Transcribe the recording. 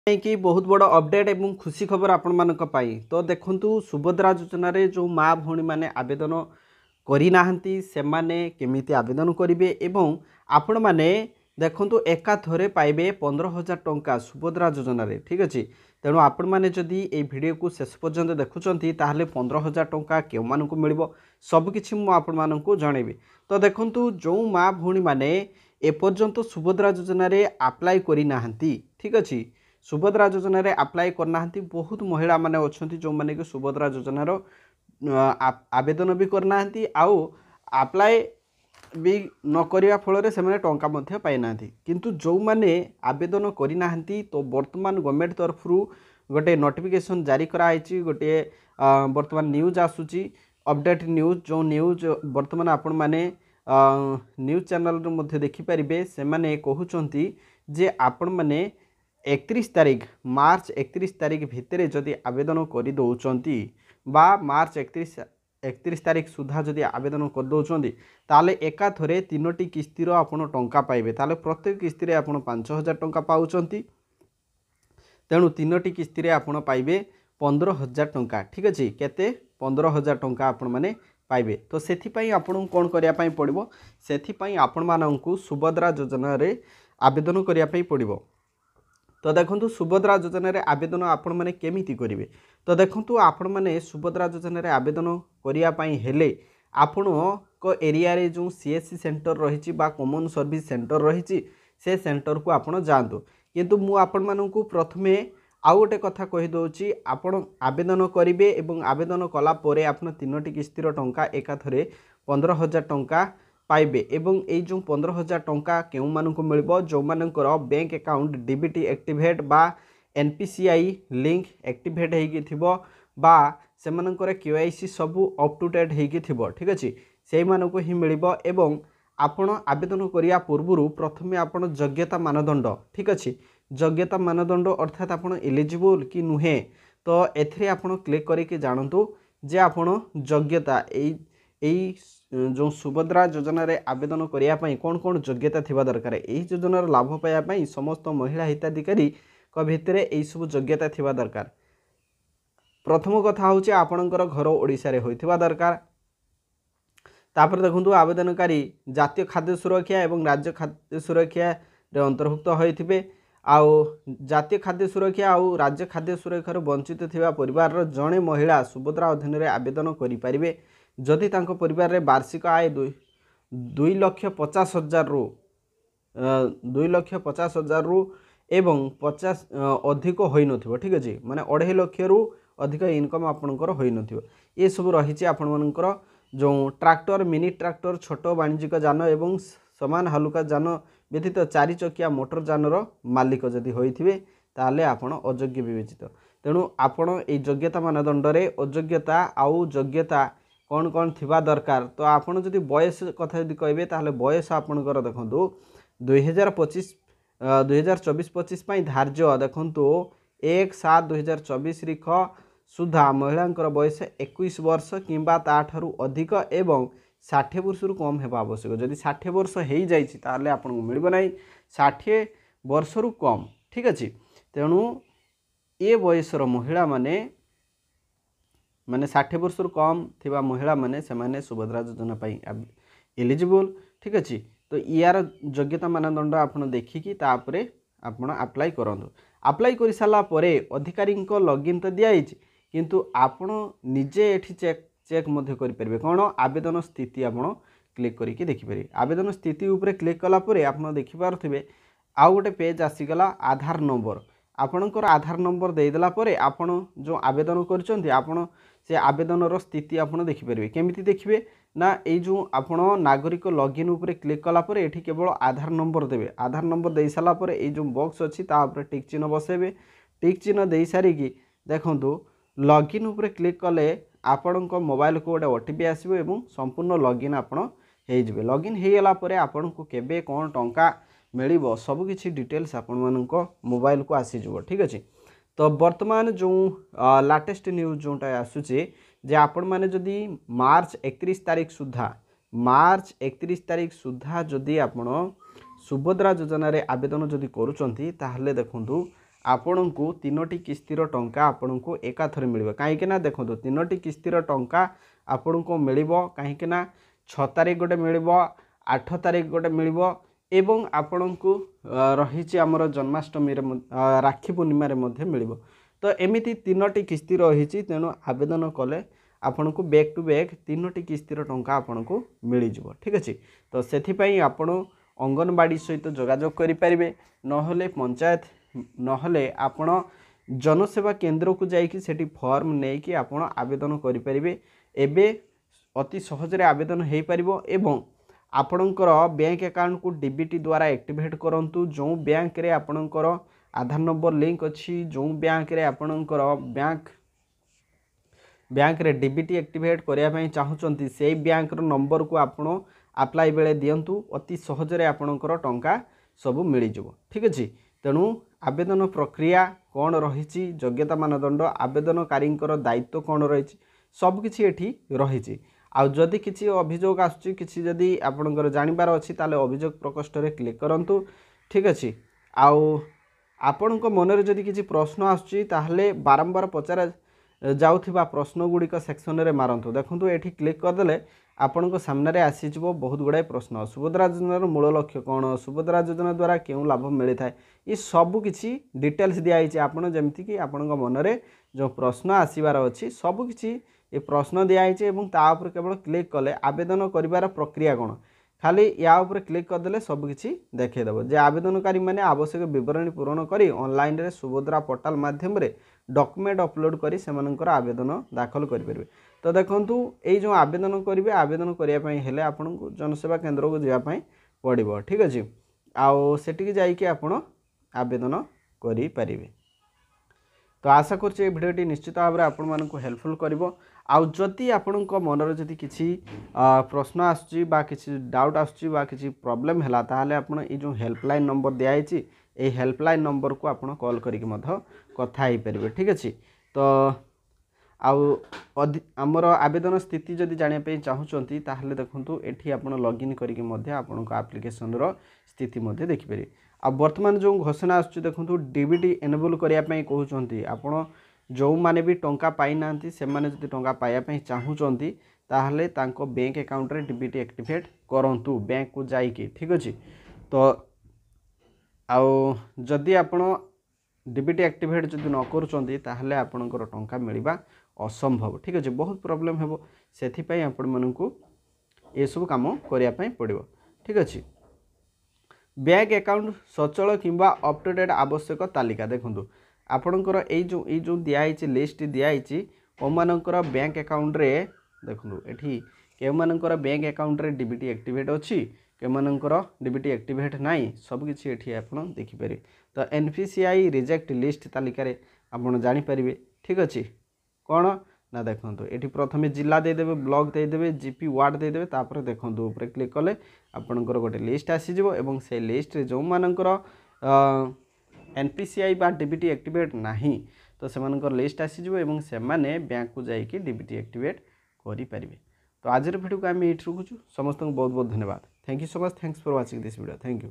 कि बहुत बड़ अपडेट एवं खुशी खबर आपण मानक पाई तो देखंतु सुभद्रा योजना रे जो माँ भौणी माने आवेदन करना से केमिति आवेदन करेंगे एवं आपण माने देखंतु एका थरे पाइबे 15,000 टंका सुभद्रा योजना रे ठीक अच्छे। तेणु आपण मैंने जदि ये वीडियो को शेष पर्यंत देखुंत ताहले 15,000 टंका केउ मानकु मिलिबो सबकिछि मु आपण मानकु जणेबी। तो देखंतु जो माँ भौणी माने एपर्यंत सुभद्रा योजना रे अप्लाई करि नाहंती ठीक अच्छे। सुभद्रा योजना रे अप्लाई करना बहुत महिला माने अछंती जो माने कि सुभद्रा योजना रो आवेदन भी करना आउ अप्लाई भी न करिया फल से मैंने टंका मध्य पाई ना किंतु जो माने आवेदन करना तो वर्तमान गवर्नमेंट तरफ गोटे नोटिफिकेशन जारी कराई गोटे वर्तमान न्यूज आसूची अपडेट न्यूज जो न्यूज वर्तमान आपण माने न्यूज चैनल मध्य देखिपारे से माने कहउचंती जे आपण माने 31 तारीख मार्च 31 तारीख भितर जदि आवेदन कर दौरान बा मार्च 31 तारीख सुधा जदि आवेदन कर दौरान ताले एका थरे 3टी किस्तिर आपण टंका पाइबे ताले प्रत्येक किस्ती आप 5,000 टंका पाउचंती। तेणु 3टी किस्ती आपण पाइबे 15,000 टंका ठीक अच्छे। केते 15,000 टंका आपण माने पाइबे। तो सेथिपाई आपण कोन करिया पई पड़िबो सेथिपाई आपण माननकु सुभद्रा योजना रे आवेदन करिया पई पड़िबो। तो देखंतु सुभद्रा योजना रे आवेदन आपण माने केमिति करिवे। तो देखंतु आपण माने सुभद्रा योजना रे आवेदन करिया पई हेले आपण को एरिया रे जो सीएससी सेंटर रहिछि बा कॉमन सर्विस सेंटर रहिछि से सेंटर को आपण जांतु। किंतु मु आपण माननकु प्रथमे आउ गोटे कथा कहि दउछि आपण आवेदन करिवे एवं आवेदन कला परे आपण 3टी किस्तिर टंका एका थरे 15,000 टंका पाइबे एवं ए जो 15,000 टंका केउ मानकु मिलबो जो मानकर बैंक अकाउंट डीबीटी एक्टिवेट बा एनपीसीआई लिंक एक्टिवेट हेगी थिबो बा से मानकर केवाईसी सबु अप टू डेट हेगी थिबो ठीक अछि। सेही मानकु ही मिलबो एवं आपण आवेदन करिया पूर्वरु प्रथमे आपण योग्यता मानदंड ठीक अछि योग्यता मानदंड अर्थात आपण एलिजिबल कि नुहे तो एथरे आपण क्लिक करिके जानंतु जे आपण योग्यता एई जो सुभद्रा योजना रे आवेदन करिया पई कोन कोन योग्यता थिबा दरकार एही योजनार लाभ पाया पई समस्त महिला हिताधिकारी को भितरे एही सब योग्यता थिबा दरकार। प्रथम कथा होचे आपणकर घर ओडिसा रे होइथिबा दरकार। तापर देखंतु आवेदनकारी जातीय खाद्य सुरक्षा एवं राज्य खाद्य सुरक्षा रे अंतर्भुक्त होइथिबे आउ जातीय खाद्य सुरक्षा आउ राज्य खाद्य सुरक्षा वंचित थिबा परिवार रो जणे महिला सुभद्रा अधीन रे आवेदन करि परिबे जदि तांको परिवार रे वार्षिक आय 2,50,000 रु 2,50,000 रु एवं 50 अधिक होई नथिबो ठीक अछि माने 2.5 लाख रु अधिक इनकम आपनकर होई नथिबो। ए सब रहिछि आपन मानकर जो ट्रैक्टर मिनी ट्रैक्टर छोट वाणिज्यिक जान एवं समान हलुका जान व्यतीत 4 चकिया मोटर जानर मालिक जदि होइथिबे ताले आपण अयोग्य विवेचित। तेणु आपण ए योग्यता मानदंड रे अयोग्यता आउ योग्यता कौन कौन थिबा दरकार तो आपण जदि बयस कथा जदि कहबे ताहले बयस आपनकर देखंतु 2024-25 पई धार्य देखंतु 1/7/2024 रिख सुधा महिलांकर बयस 21 वर्ष किंबा ताठारु अधिक एवं 60 वर्ष रु कम हेबा आवश्यक। जदि 60 वर्ष हेई जाइछि ताहले आपनको मिलबो नै 60 वर्ष रु कम ठीक अछि। तेणु ए बयसर महिला माने 60 वर्ष रु कम थिबा महिला माने से माने सुभद्रा योजना पाई एलिजिबल ठीक अछि। तो यार योग्यता मानदंड आपण देखिकी तापरे आपण अप्लाई करंतु। अप्लाई करि साला परे अधिकारी को लॉगिन तो दिया हिच किंतु आपण निजे एठी चेक मध्य करि परबे कोन आवेदन स्थिति आपण क्लिक करिके देखि परबे। आवेदन स्थिति ऊपर क्लिक कला परे आपण देखि पारथिबे आउ गोटे पेज आसीगला आधार नंबर आपणकर आधार नंबर देदेला परे आपण जो आवेदन करचंती आपण से आवेदन रो स्थिति आपण देखि परबे। केमिति देखिबे ना ए जो आपण नागरिक लॉगिन ऊपर क्लिक कला परे एठी केवल आधार नंबर देबे। आधार नंबर दे साला परे ए जो बॉक्स अछि ता ऊपर टिक चिन्ह बसेबे। टिक चिन्ह देई सारी कि देखंतु लॉगिन ऊपर क्लिक कले आपण को मोबाइल को गोटे ओटीपी आसीबो एवं संपूर्ण लॉगिन आपण हे जिवे। लॉगिन हे गेला परे आपण को केबे कोन टंका मिलिबो सब किछि डिटेल्स आपण मानको मोबाइल को आसी जबो ठीक अछि। तो वर्तमान जो लाटेस्ट न्यूज जोटा आसुचे जे आपण माने जदि मार्च 31 तारीख सुधा जदि आपण सुभद्रा योजना रे आवेदन जदि करूचंती ताहले देखंतु आपणको 3टी किस्तिर टंका आपणको एकाथरे मिलिबो काहेकि देखो 3टी किस्तिर टंका आपणको मिलिबो काहेकि 6 तारिख गोटे मिलिबो 8 तारिख गोटे मिलिबो एवं आपणको रही आमर जन्माष्टमी राखी पूर्णिमा रे मध्य मिलिबो। तो एमिति 3टी किस्ती रही तेणु आवेदन कले आपणको बैक टू बैक 3टी किस्तिर टंका आपणको मिल जिवो। ठीक अछि। तो सेथिपई आपण अंगनवाड़ी सहित जोगाजोग करि परिबे नहले पंचायत नहले आपण जनसेवा केंद्र को जाइकी सेठी फॉर्म नेकी आपण आवेदन करि परिबे। एबे अति सहज रे आवेदन हेई परिबो एवं आपणकर बैंक अकाउंट को डीबीटी द्वारा एक्टिवेट करंतु जो बैंक रे आपणकर आधार नंबर लिंक अच्छी जो बैंक रे आपणकर बैंक रे डीबीटी एक्टिवेट करने चाहूँगी से बैंक रो नंबर को आपण अप्लाई बेले दिंतु अति सहज रे आपणकर टंका सब मिल जाव। ठीक अच्छे। तेणु आवेदन प्रक्रिया कौन रही योग्यता मानदंड आवेदनकारी दायित्व कौन रही सबकि एठी रही आउ जदि किसी अभियोग आसुची किसी जदि आपणकर जानिबार अछि ताले अभियोग प्रकोष्ठ रे क्लिक करंतु। ठीक अच्छे। आउ आपणक मनरे जदि किसी प्रश्न आसुची ताहले बारंबार पचारा जाउथिबा प्रश्न गुड़िक सेक्शन रे मारंतु। देखंतु एठी क्लिक करदेले आपणक सामने आसीजिवो बहुत गुड़ाए प्रश्न सुभद्रा योजनार मूल लक्ष्य कौन सुभद्रा योजना द्वारा क्यों लाभ मिली थाए ये सब किछि डिटेल्स दिखाई आपड़ जमती कि आपणक मनरे जो प्रश्न आसबार अच्छी सबकि ये प्रश्न दिखाई तापर केवल क्लिक कले आवेदन करिवार प्रक्रिया कौन खाली या ऊपर क्लिक करदेले सबकि देखीदेव जे आवेदनकारी मैंने आवश्यक विवरणी पूरण करी ऑनलाइन रे सुभद्रा पोर्टाल माध्यम रे डॉक्यूमेंट अपलोड करी सेमानकर आवेदन दाखल करेंगे। तो देखंतु ये जो आवेदन करेंगे आवेदन करने हेले आपको जनसेवा केंद्र को जावाई पड़ो। ठीक अच्छे। आउ सेटिकी जाइए आपण आवेदन करें। तो आशा कर भिडियोटी निश्चित भाव में आपण मानक हेल्पफुल करिवो। आउ जदि आपणक मनर जदि किसी प्रश्न आसुची बा किसी डाउट आसुची बा किसी प्रॉब्लम है ताहले आपण ये जो हेल्पलाइन नंबर दिखाई ये हेल्पलाइन नंबर को आपण कॉल करके मध्य कथा ही परिबे। ठीक अच्छे। तो आमर आवेदन स्थिति जदि जानिया चाहूँगी ताहले देखंतु एठी आपण लॉगिन करके मध्य आपणक एप्लिकेशन रो स्थिति मध्य देखिपारे। आ वर्तमान जो घोषणा आसुची देखंतु डीबीटी एनेबल करिया पई कहउचंती आपण जो माने भी टंका पाई नांती से माने जदि टंका पाया पई चाहूचंती ताहले तांको बैंक अकाउंट रे डीबीटी एक्टिवेट करंतु बैंक को जाइके। ठीक अछि। तो आउ जदि आपण डीबीटी एक्टिवेट जदि न करूचंती ताहले आपणकर टंका मिलवा असंभव। ठीक अछि। बहुत प्रॉब्लम हेबो सेथि पई आपण मानकु ए सब काम करिया पई पड़िबो। ठीक अछि। बैंक अकाउंट सचल किंबा अप टू डेट आवश्यक तालिका देखंतु आपणकर ये जो दिखाई लिस्ट दिखाई ओमानकर बैंक अकाउंट रे देखंतु एठी केमानकर बैंक अकाउंट रे डीबीटी एक्टिवेट अछि केमानकर डीबीटी एक्टिवेट नाही सबकि एठी आपण देखि पारे। तो एनपीसीआई रिजेक्ट लिस्ट तालिका रे आपण जानि परिबे। ठीक अछि। कोन ना देखंतु एठी प्रथमे जिला दे देबे ब्लॉक दे देबे जीपी वार्ड दे देबे तापर देखंतु ऊपर क्लिक कले आपणकर गोटे लिस्ट आसी जिवो एवं से लिस्ट रे जो मानकर एनपीसीआई बा डीबीटी एक्टिवेट नाही तो सेमानकर लिस्ट आसी जिवो एवं से माने बैंक को जाइए डीबीटी एक्टिवेट करि परिबे। तो आज वीडियो को आम ये रखुचु समस्त बहुत बहुत धन्यवाद। Thank you so much. Thanks for watching this video. Thank you.